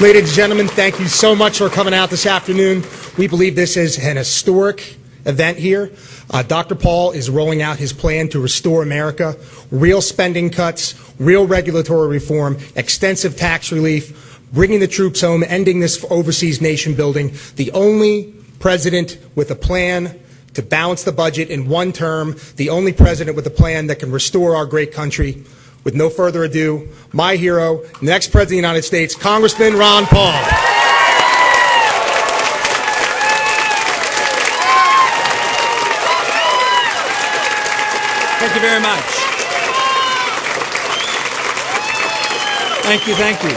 Ladies and gentlemen, thank you so much for coming out this afternoon. We believe this is an historic event here. Dr. Paul is rolling out his plan to restore America. Real spending cuts, real regulatory reform, extensive tax relief, bringing the troops home, ending this overseas nation building. The only president with a plan to balance the budget in one term, the only president with a plan that can restore our great country. With no further ado, my hero, the next President of the United States, Congressman Ron Paul. Thank you very much. Thank you, thank you.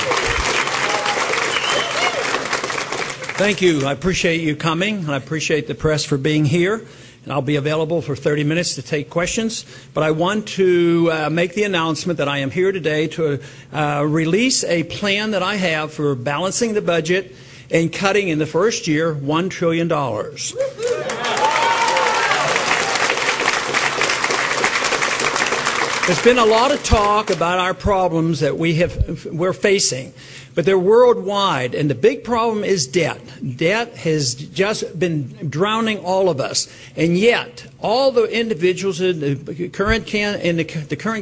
Thank you. I appreciate you coming, and I appreciate the press for being here. And I'll be available for 30 minutes to take questions. But I want to make the announcement that I am here today to release a plan that I have for balancing the budget and cutting in the first year $1 trillion. There's been a lot of talk about our problems that we're facing, but they're worldwide, and the big problem is debt. Debt has just been drowning all of us, and yet all the individuals in the current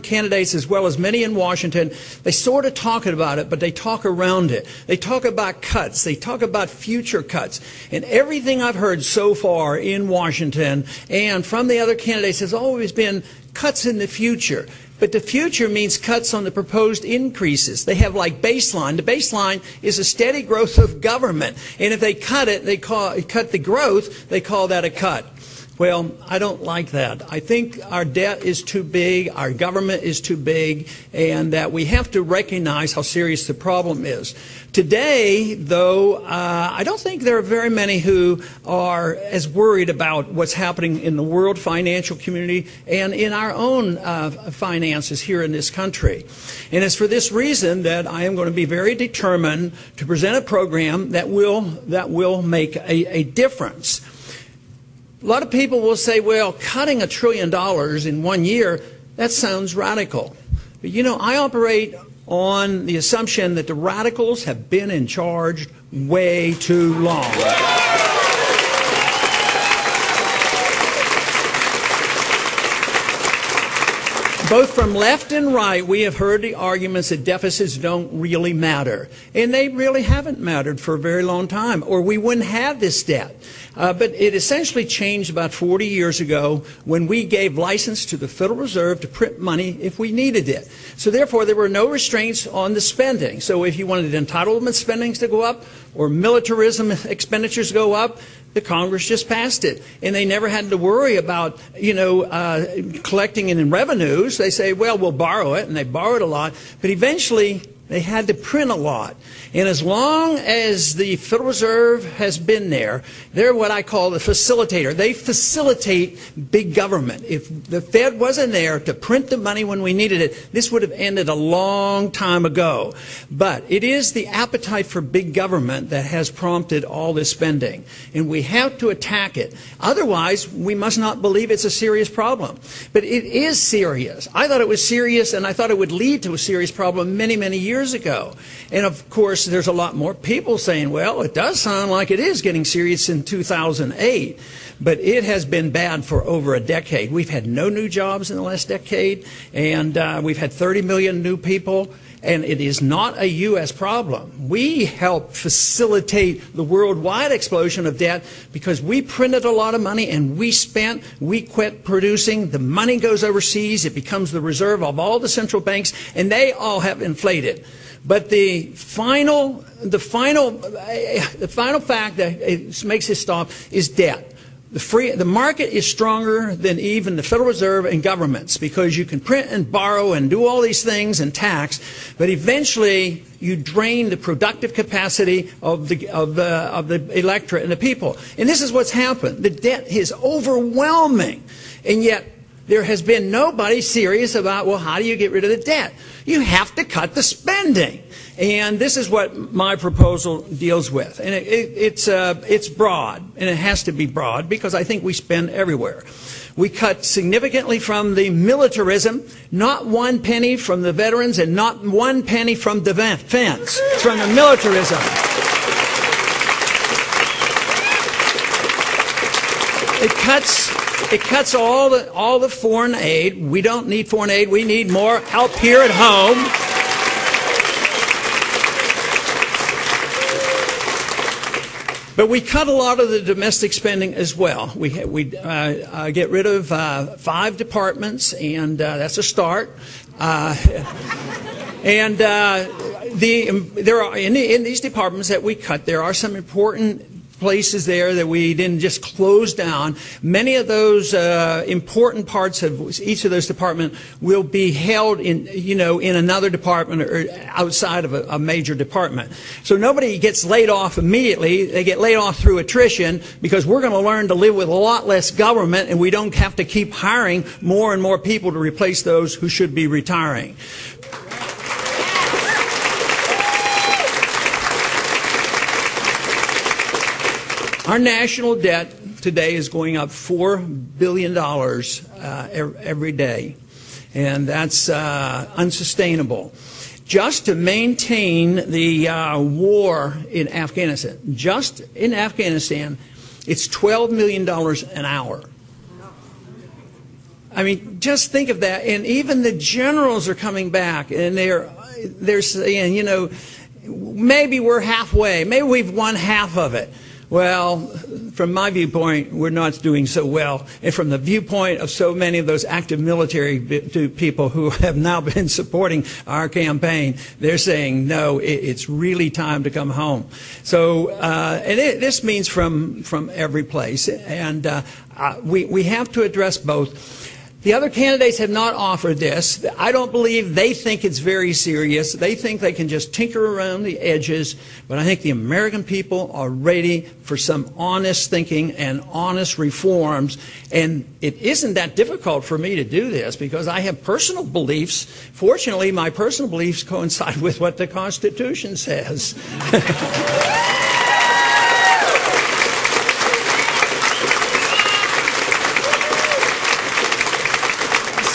candidates, as well as many in Washington, they sort of talk about it, but they talk around it. They talk about cuts. They talk about future cuts, and everything I've heard so far in Washington and from the other candidates has always been cuts in the future. But the future means cuts on the proposed increases. They have like baseline. The baseline is a steady growth of government. And if they cut it, cut the growth, they call that a cut. Well, I don't like that. I think our debt is too big, our government is too big, and that we have to recognize how serious the problem is. Today, though, I don't think there are very many who are as worried about what's happening in the world financial community and in our own finances here in this country. And it's for this reason that I am going to be very determined to present a program that will make a difference. A lot of people will say, well, cutting $1 trillion in 1 year, that sounds radical. But you know, I operate on the assumption that the radicals have been in charge way too long. Both from left and right, we have heard the arguments that deficits don't really matter. And they really haven't mattered for a very long time, or we wouldn't have this debt. But it essentially changed about 40 years ago when we gave license to the Federal Reserve to print money if we needed it. So therefore, there were no restraints on the spending. So if you wanted entitlement spendings to go up or militarism expenditures to go up, the Congress just passed it. And they never had to worry about, collecting it in revenues. They say, well, we'll borrow it, and they borrowed a lot. But eventually, they had to print a lot. And as long as the Federal Reserve has been there, they're what I call the facilitator. They facilitate big government. If the Fed wasn't there to print the money when we needed it, this would have ended a long time ago. But it is the appetite for big government that has prompted all this spending. And we have to attack it. Otherwise, we must not believe it's a serious problem. But it is serious. I thought it was serious, and I thought it would lead to a serious problem many, many years ago. And of course, there's a lot more people saying, well, it does sound like it is getting serious in 2008. But it has been bad for over a decade. We've had no new jobs in the last decade, and we've had 30 million new people. And it is not a U.S. problem. We helped facilitate the worldwide explosion of debt because we printed a lot of money and we quit producing. The money goes overseas. It becomes the reserve of all the central banks, and they all have inflated. But the final fact that makes it stop is debt. The market is stronger than even the Federal Reserve and governments because you can print and borrow and do all these things and tax, but eventually you drain the productive capacity of the electorate and the people. And this is what's happened. The debt is overwhelming, and yet there has been nobody serious about, well, how do you get rid of the debt? You have to cut the spending. And this is what my proposal deals with. And it's broad, and it has to be broad because I think we spend everywhere. We cut significantly from the militarism, not 1 penny from the veterans and not 1 penny from defense. It's from the militarism. It cuts all the foreign aid. We don't need foreign aid. We need more help here at home. But we cut a lot of the domestic spending as well. We get rid of 5 departments, and that's a start. And there are in these departments that we cut, there are some important places there that we didn't just close down. Many of those important parts of each of those departments will be held in, in another department or outside of a major department. So nobody gets laid off immediately. They get laid off through attrition because we're going to learn to live with a lot less government, and we don't have to keep hiring more and more people to replace those who should be retiring. Our national debt today is going up $4 billion every day, and that's unsustainable. Just to maintain the war in Afghanistan, just in Afghanistan, it's $12 million an hour. I mean, just think of that. And even the generals are coming back, and they're saying, maybe we're halfway, maybe we've won half of it. Well, from my viewpoint, we're not doing so well. And from the viewpoint of so many of those active military people who have now been supporting our campaign, they're saying, no, it's really time to come home. So, this means from every place. And we have to address both. The other candidates have not offered this. I don't believe they think it's very serious. They think they can just tinker around the edges. But I think the American people are ready for some honest thinking and honest reforms. And it isn't that difficult for me to do this because I have personal beliefs. Fortunately, my personal beliefs coincide with what the Constitution says.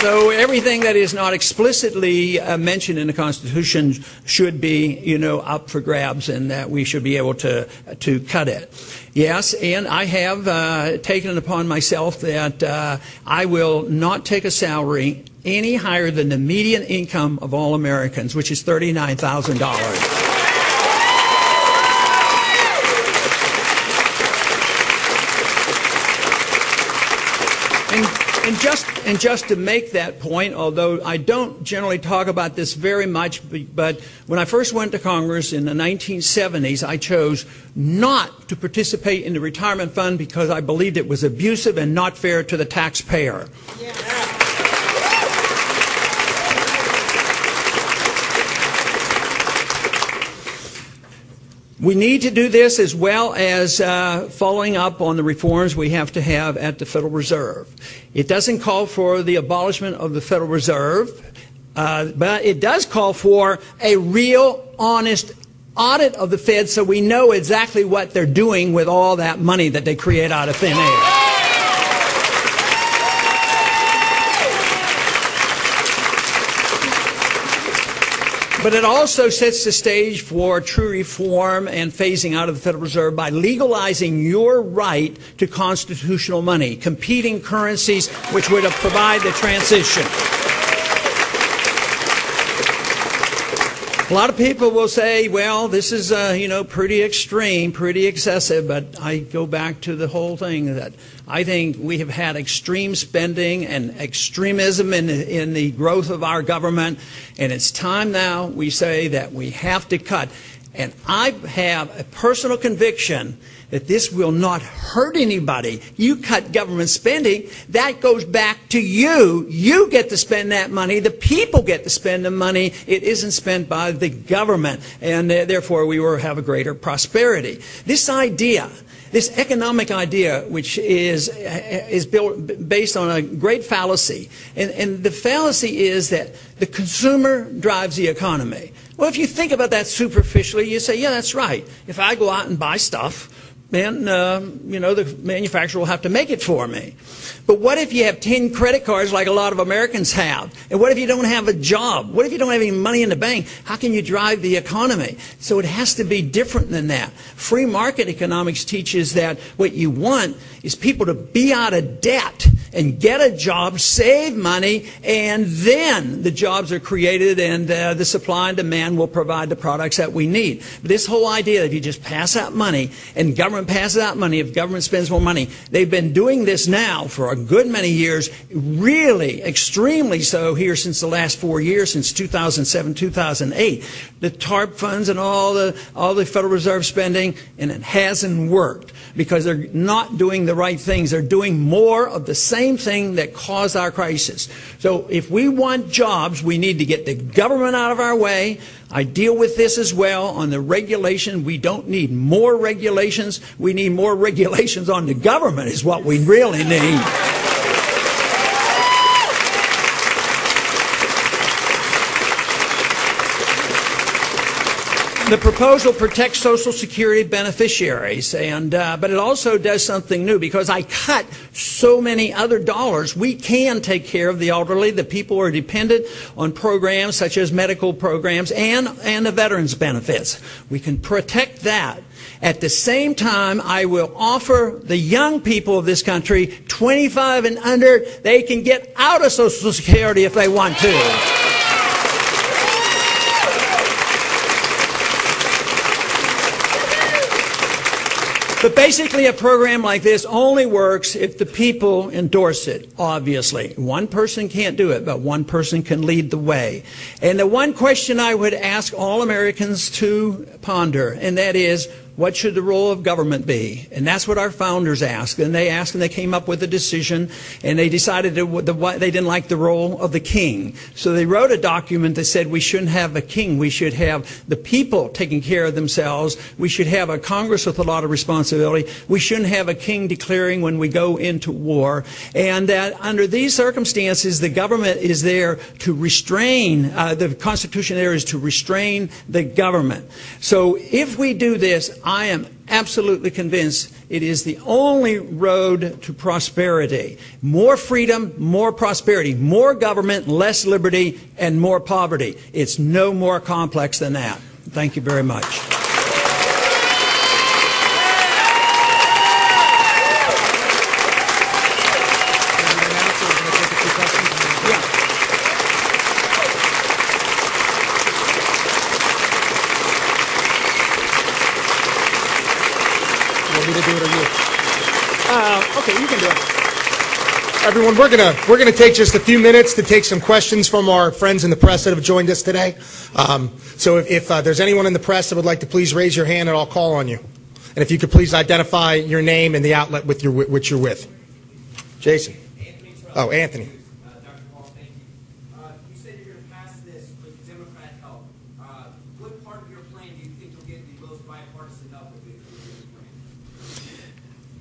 So everything that is not explicitly mentioned in the Constitution should be, up for grabs, and that we should be able to cut it. Yes, and I have taken it upon myself that I will not take a salary any higher than the median income of all Americans, which is $39,000. And just to make that point, although I don't generally talk about this very much, but when I first went to Congress in the 1970s, I chose not to participate in the retirement fund because I believed it was abusive and not fair to the taxpayer. Yeah. We need to do this as well as following up on the reforms we have to have at the Federal Reserve. It doesn't call for the abolishment of the Federal Reserve, but it does call for a real, honest audit of the Fed so we know exactly what they're doing with all that money that they create out of thin air. But it also sets the stage for true reform and phasing out of the Federal Reserve by legalizing your right to constitutional money, competing currencies which would provide the transition. A lot of people will say, well, this is, pretty extreme, pretty excessive, but I go back to the whole thing that I think we have had extreme spending and extremism in the growth of our government, and it's time now we say that we have to cut. And I have a personal conviction that this will not hurt anybody. You cut government spending, that goes back to you. You get to spend that money. The people get to spend the money. It isn't spent by the government, and therefore we will have a greater prosperity. This idea this economic idea, which is based on a great fallacy. And the fallacy is that the consumer drives the economy. Well, if you think about that superficially, you say, yeah, that's right. If I go out and buy stuff, then, the manufacturer will have to make it for me. But what if you have 10 credit cards like a lot of Americans have? And what if you don't have a job? What if you don't have any money in the bank? How can you drive the economy? So it has to be different than that. Free market economics teaches that what you want is people to be out of debt and get a job, save money, and then the jobs are created and the supply and demand will provide the products that we need. But this whole idea that if you just pass out money and government passes out money, if government spends more money, they've been doing this now for a good many years, really extremely so here since the last 4 years, since 2007, 2008. The TARP funds and all the Federal Reserve spending, and it hasn't worked because they're not doing the right things. They're doing more of the same thing that caused our crisis. So if we want jobs, we need to get the government out of our way. I deal with this as well on the regulation. We don't need more regulations. We need more regulations on the government is what we really need. The proposal protects Social Security beneficiaries, but it also does something new because I cut so many other dollars. We can take care of the elderly, the people who are dependent on programs such as medical programs and the veterans benefits. We can protect that. At the same time, I will offer the young people of this country, 25 and under, they can get out of Social Security if they want to. But basically, a program like this only works if the people endorse it, obviously. One person can't do it, but one person can lead the way. And the one question I would ask all Americans to ponder, and that is, what should the role of government be? And that's what our founders asked. And they asked, and they came up with a decision, and they decided they didn't like the role of the king. So they wrote a document that said we shouldn't have a king. We should have the people taking care of themselves. We should have a Congress with a lot of responsibility. We shouldn't have a king declaring when we go into war. And that under these circumstances, the government is there to restrain, the Constitution there is to restrain the government. So if we do this, I am absolutely convinced it is the only road to prosperity. More freedom, more prosperity. More government, less liberty, and more poverty. It's no more complex than that. Thank you very much. Okay, you can do it. Everyone, we're gonna take just a few minutes to take some questions from our friends in the press that have joined us today. So if there's anyone in the press that would like to please raise your hand, and I'll call on you. And if you could please identify your name and the outlet which you're with. Jason. Oh, Anthony. Dr. Paul, thank you. You said you're going to pass this with Democrat help. What part of your plan do you think you'll get the most bipartisan help with your plan?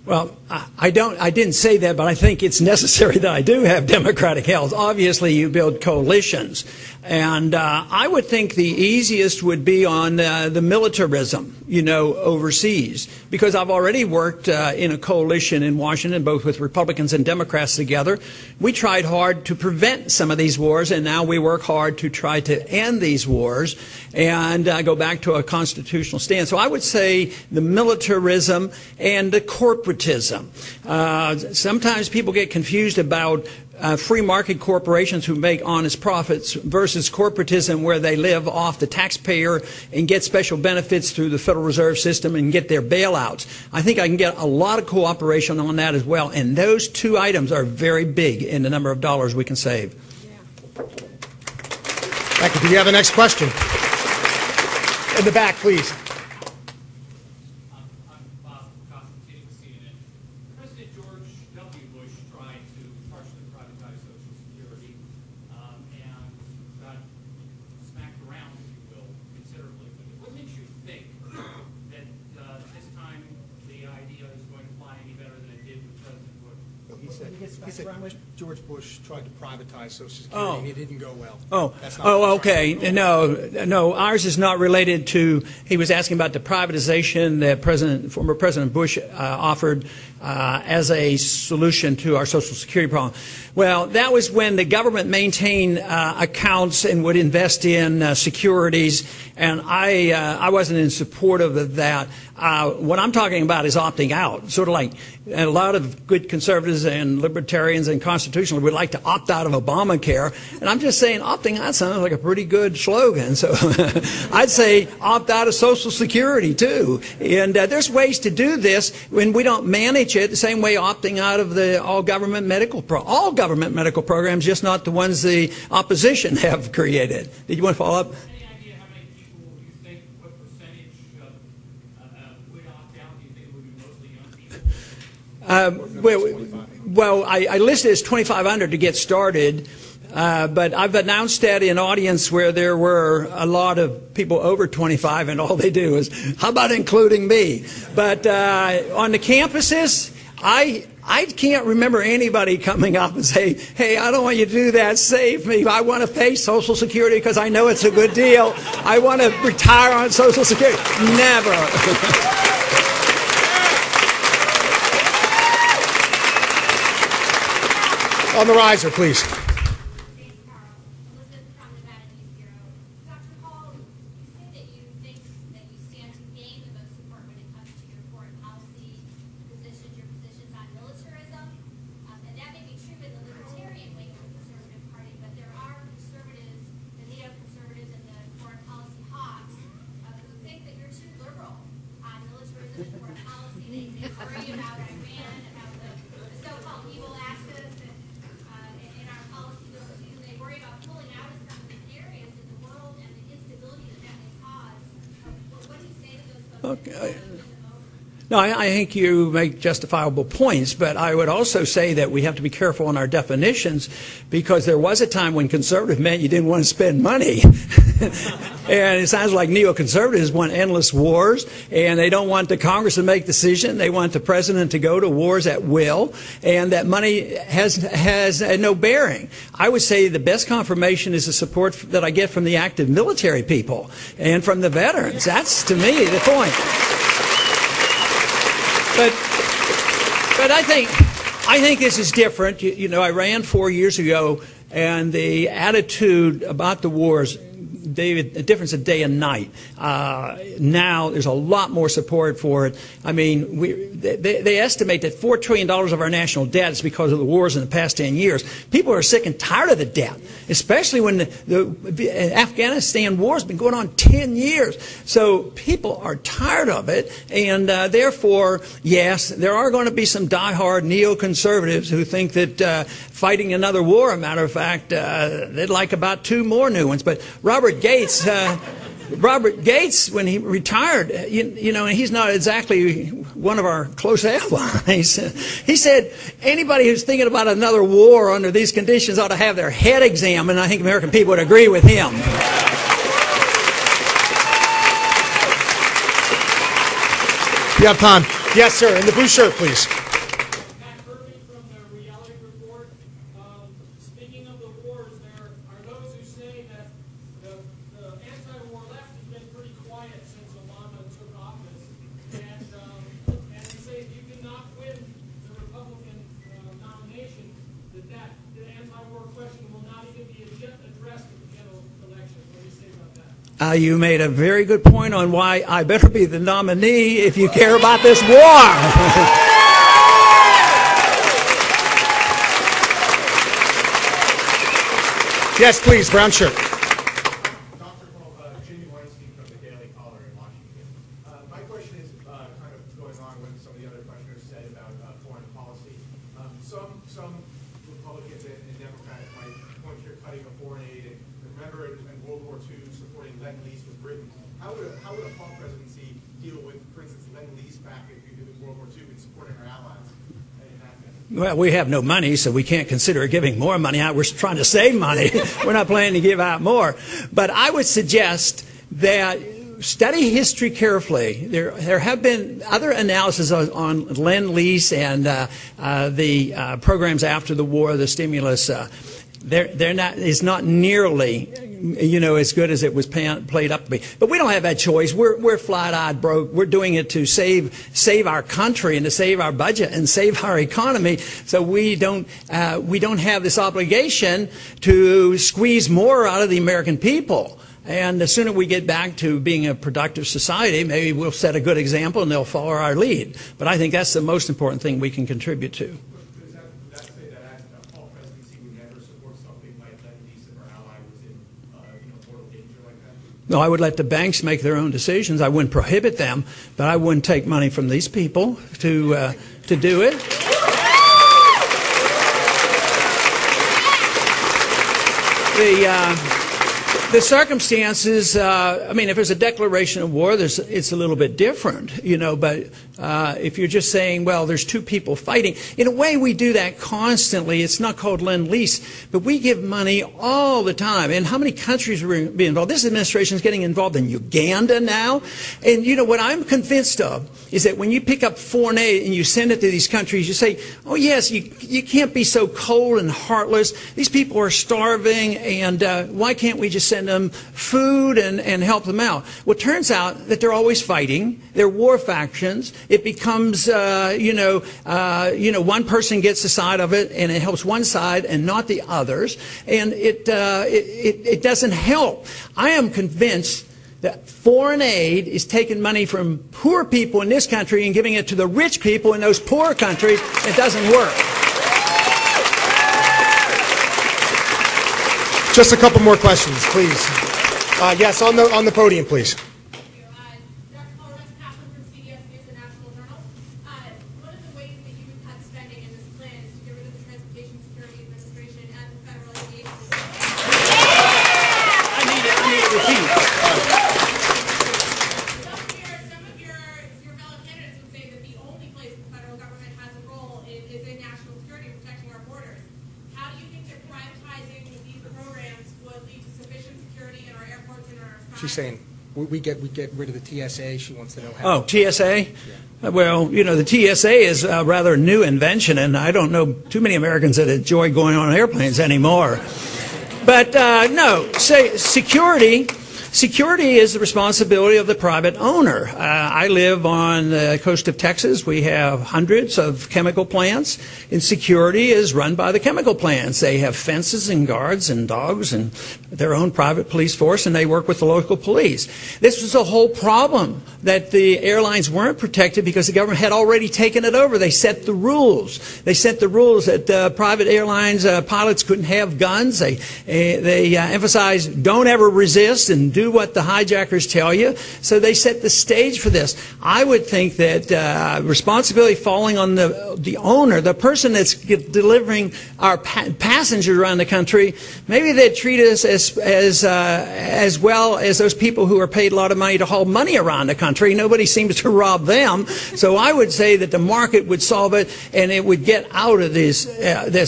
Well, I didn't say that, but I think it's necessary that I do have Democratic help. Obviously, you build coalitions. And I would think the easiest would be on the militarism, overseas. Because I've already worked in a coalition in Washington, both with Republicans and Democrats together. We tried hard to prevent some of these wars, and now we work hard to try to end these wars and go back to a constitutional stand. So I would say the militarism and the corporatism. Sometimes people get confused about free market corporations who make honest profits versus corporatism where they live off the taxpayer and get special benefits through the Federal Reserve System and get their bailouts. I think I can get a lot of cooperation on that as well. And those two items are very big in the number of dollars we can save. Thank you. Do you have the next question? In the back, please. What makes you think that this time the idea is He said George Bush tried to privatize Social Security and it didn't go well. Okay. No, ours is not related to, he was asking about the privatization that former President Bush offered as a solution to our Social Security problem. Well, that was when the government maintained accounts and would invest in securities, and I wasn't in support of that. What I'm talking about is opting out, sort of like a lot of good conservatives and libertarians and constitutionalists would like to opt out of Obamacare, and I'm just saying opting out sounds like a pretty good slogan, so I'd say opt out of Social Security too. And there's ways to do this when we don't manage it the same way opting out of the all government medical programs, just not the ones the opposition have created. Did you want to follow up? Any idea how many people you think, what percentage would opt out? Do you think it would be mostly young people? Well, I listed it as 2,500 to get started, but I've announced that in audience where there were a lot of people over 25, and all they do is, how about including me? But on the campuses, I can't remember anybody coming up and say, hey, I don't want you to do that, save me. I want to pay Social Security because I know it's a good deal. I want to retire on Social Security. Never. On the riser, please. Okay. No, I think you make justifiable points, but I would also say that we have to be careful in our definitions, because there was a time when conservative meant you didn't want to spend money. And it sounds like neoconservatives want endless wars, and they don't want the Congress to make decisions. They want the president to go to wars at will, and that money has no bearing. I would say the best confirmation is the support that I get from the active military people and from the veterans. That's, to me, the point. But I think this is different. You know, I ran 4 years ago, and the attitude about the wars, David, a difference of day and night. Now there's a lot more support for it. I mean, they estimate that $4 trillion of our national debt is because of the wars in the past 10 years. People are sick and tired of the debt, especially when the Afghanistan war has been going on 10 years. So people are tired of it, and therefore, yes, there are going to be some diehard neoconservatives who think that fighting another war, a matter of fact, they'd like about 2 more new ones. But Robert Gates, when he retired, you know, and he's not exactly one of our close allies, he said anybody who's thinking about another war under these conditions ought to have their head examined. I think American people would agree with him. You have time. Yes, sir. In the blue shirt, please. You made a very good point on why I better be the nominee if you care about this war. Yes, please, brown shirt. My question is kind of going on with some of the other questioners said about foreign policy. Some Republicans and Democrats might point to your cutting of foreign aid. And remember in World War II supporting Lend-Lease with Britain. How would a Paul presidency deal with, for instance, Lend-Lease back in World War II and supporting our allies? Well, we have no money, so we can't consider giving more money out. We're trying to save money. We're not planning to give out more. But I would suggest that study history carefully. There have been other analyses on Lend-Lease and the programs after the war, the stimulus. It's not nearly, as good as it was played up to be. But we don't have that choice. We're flat-eyed broke. We're doing it to save our country and to save our budget and save our economy. So we don't have this obligation to squeeze more out of the American people. And the sooner we get back to being a productive society, maybe we'll set a good example and they'll follow our lead. But I think that's the most important thing we can contribute to. Does that say that a Paul presidency would never support something like Lend-Lease if our ally was in mortal danger like that? No, I would let the banks make their own decisions. I wouldn't prohibit them, but I wouldn't take money from these people to do it. The circumstances, if there's a declaration of war, it's a little bit different, but if you're just saying, well, there's two people fighting, in a way we do that constantly. It's not called Lend-Lease, but we give money all the time. And how many countries will be involved? This administration is getting involved in Uganda now. And what I'm convinced of is that when you pick up foreign aid and you send it to these countries, you say, oh, yes, you can't be so cold and heartless. These people are starving, and why can't we just send them food and help them out? Well, it turns out that they're always fighting. They're war factions. It becomes, one person gets a side of it, and it helps one side and not the others, and it doesn't help. I am convinced that foreign aid is taking money from poor people in this country and giving it to the rich people in those poor countries. It doesn't work. Just a couple more questions, please. Yes, on the podium, please. She's saying we get rid of the TSA. She wants to know how. Oh, TSA? Yeah. Well, the TSA is a rather new invention, and I don't know too many Americans that enjoy going on airplanes anymore. But no, security is the responsibility of the private owner. I live on the coast of Texas. We have hundreds of chemical plants, and security is run by the chemical plants. They have fences and guards and dogs and their own private police force, and they work with the local police. This was the whole problem, that the airlines weren't protected because the government had already taken it over. They set the rules. They set the rules that private airlines pilots couldn't have guns. They emphasized don't ever resist and do what the hijackers tell you. So they set the stage for this. I would think that responsibility falling on the owner, the person that's delivering our passengers around the country. Maybe they'd treat us as well as those people who are paid a lot of money to haul money around the country. Nobody seems to rob them. So I would say that the market would solve it, and it would get out of this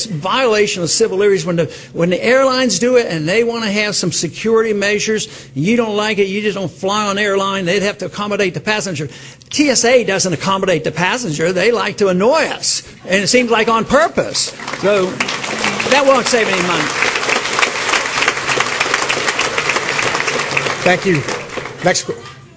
violation of civil liberties. When the airlines do it and they want to have some security measures, you don't like it, you just don't fly on airline, they'd have to accommodate the passenger. TSA doesn't accommodate the passenger. They like to annoy us, and it seems like on purpose. So that won't save any money. Thank you. Next.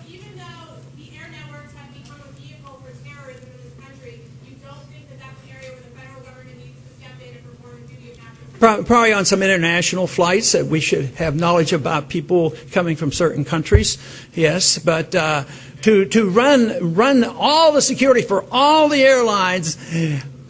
Even though the air networks have become a vehicle for terrorism in this country, you don't think that that's an area where the federal government needs to step in and perform a duty of national security? Probably on some international flights that we should have knowledge about people coming from certain countries, yes. But to run all the security for all the airlines,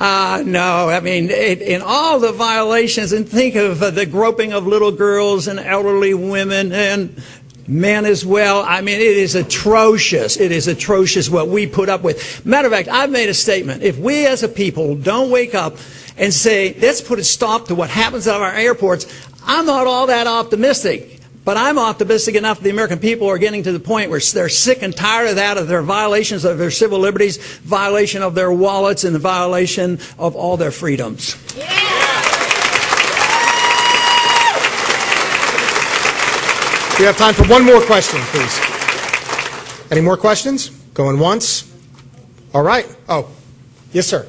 no. I mean, in all the violations, and think of the groping of little girls and elderly women and men as well. I mean, it is atrocious. It is atrocious what we put up with. Matter of fact, I've made a statement. If we as a people don't wake up and say, let's put a stop to what happens at our airports, I'm not all that optimistic. But I'm optimistic enough that the American people are getting to the point where they're sick and tired of that, of their violations of their civil liberties, violation of their wallets, and the violation of all their freedoms. Yeah. We have time for one more question, please. Any more questions? Going once? All right. Oh, yes, sir.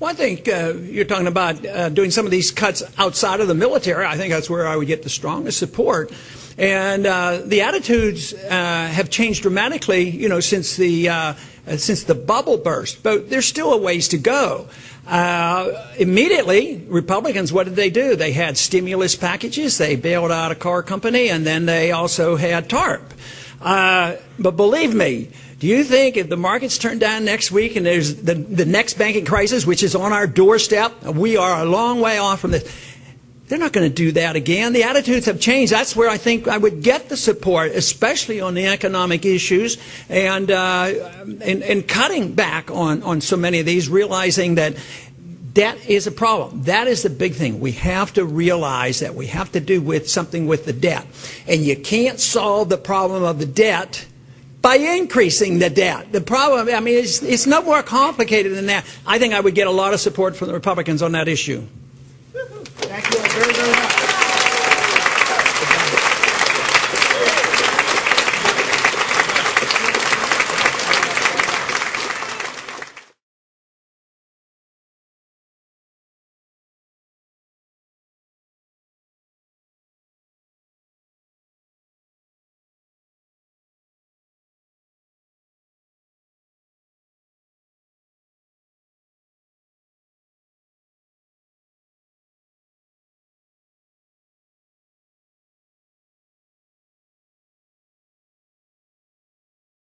Well, I think you're talking about doing some of these cuts outside of the military. I think that's where I would get the strongest support. And the attitudes have changed dramatically, since the bubble burst. But there's still a ways to go. Immediately, Republicans, what did they do? They had stimulus packages. They bailed out a car company, and then they also had TARP. But believe me, do you think if the markets turn down next week and there's the next banking crisis, which is on our doorstep, we are a long way off from this, they're not going to do that again. The attitudes have changed. That's where I think I would get the support, especially on the economic issues and cutting back on so many of these, realizing that debt is a problem. That is the big thing. We have to realize that we have to do something with the debt. And you can't solve the problem of the debt by increasing the debt. The problem, it's no more complicated than that. I think I would get a lot of support from the Republicans on that issue. Thank you all very, very much.